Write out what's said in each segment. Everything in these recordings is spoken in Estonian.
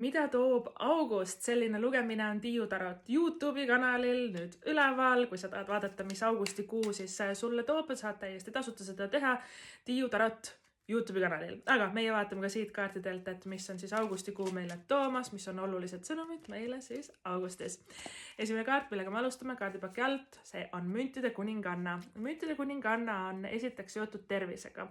Mida toob august? Selline lugemine on Tiiu Tarot YouTube'i kanalil nüüd üleval. Kui sa tahad vaadata, mis augustikuu siis sulle toob, saad täiesti tasuta seda teha Tiiu Tarot YouTube'i kanalil. Aga meie vaatame ka siit kaartidelt, et mis on siis augustikuu meile toomas, mis on olulised sõnumid meile siis augustis. Esimene kaart, millega me alustame kaardipaki alt, see on müntide kuninganna. Müntide kuninganna on esiteks seotud tervisega.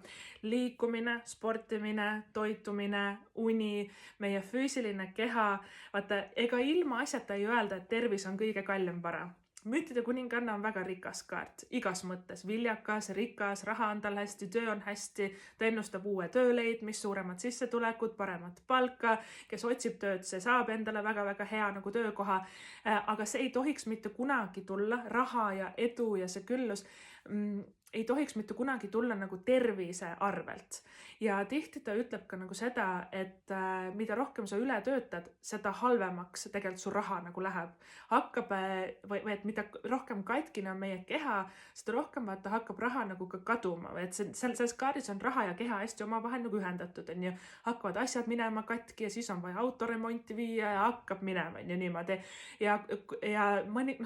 Liikumine, sportimine, toitumine, uni, meie füüsiline keha. Vaata, ega ilma asjata ei öelda, et tervis on kõige kallim vara. Müntide kuninganna on väga rikas kaart, igas mõttes, viljakas, rikas, raha on tal hästi, töö on hästi, ta ennustab uue tööleidmist, suuremad sissetulekud, paremat palka, kes otsib tööd, see saab endale väga-väga hea nagu töökoha, aga see ei tohiks mitte kunagi tulla, raha ja edu ja see küllus ei tohiks mitte kunagi tulla nagu tervise arvelt. Ja tihti ta ütleb ka nagu seda, et mida rohkem sa üle töötad, seda halvemaks tegelikult su raha nagu läheb. Või et mida rohkem katkine on meie keha, seda rohkem vaata hakkab raha nagu ka kaduma. Või et selles kaardis on raha ja keha hästi omavahel nagu ühendatud. On ju. Hakkavad asjad minema katki ja siis on vaja autoremonti viia ja hakkab minema on ju, niimoodi. Ja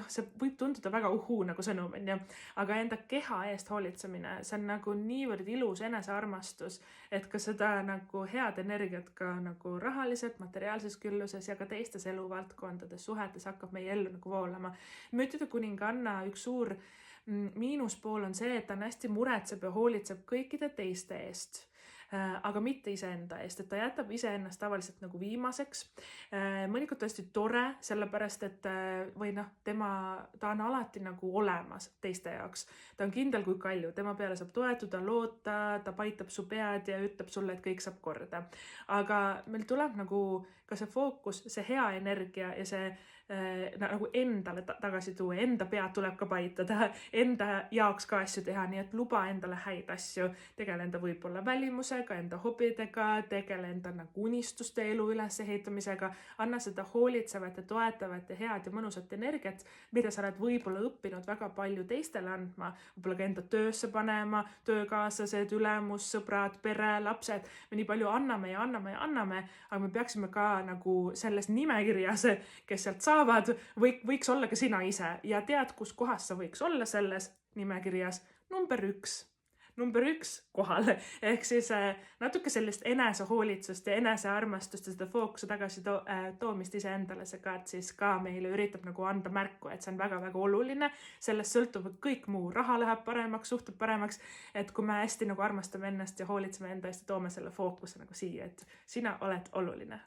see võib tunduda väga nagu sõnum, on ju. Aga enda keha eest hoolitsemine, see on nagu niivõrd ilus enesearmastus, et ka seda nagu head energiat ka nagu rahaliselt, materiaalses külluses ja ka teistes eluvaldkondades, suhetes hakkab meie ellu nagu voolama. Müntide kuninganna üks suur miinuspool on see, et ta on hästi muretseb ja hoolitseb kõikide teiste eest, aga mitte iseenda eest, et ta jätab iseennast tavaliselt nagu viimaseks. Mõnikord tõesti tore, sellepärast, et ta on alati nagu olemas teiste jaoks. Ta on kindel kui kalju, tema peale saab toetuda, loota, ta paitab su pead ja ütleb sulle, et kõik saab korda. Aga meil tuleb nagu ka see fookus, see hea energia ja see nagu endale tagasi tuua, enda pead tuleb ka paitada, enda jaoks ka asju teha, nii et luba endale häid asju, tegele enda võib-olla välimusega, enda hobidega, tegele enda nagu unistuste elu ülesehitamisega, anna seda hoolitsevat ja toetavat ja head ja mõnusat energiat, mida sa oled võib-olla õppinud väga palju teistele andma, võib-olla ka enda töösse panema, töökaaslased, ülemus, sõbrad, pere, lapsed, me nii palju anname, aga me peaksime ka nagu selles nimekirjas, kes sealt saavad, võiks olla ka sina ise ja tead, kus kohas sa võiks olla selles nimekirjas number 1 kohal. Ehk siis natuke sellist enesehoolitsust ja enesearmastust ja seda fookuse tagasi toomist ise endale see kaart siis ka meile üritab nagu anda märku, et see on väga-väga oluline. Sellest sõltub kõik muu. Raha läheb paremaks, suhted paremaks, et kui me hästi nagu armastame ennast ja hoolitseme enda eest ja toome selle fookuse nagu siia, et sina oled oluline.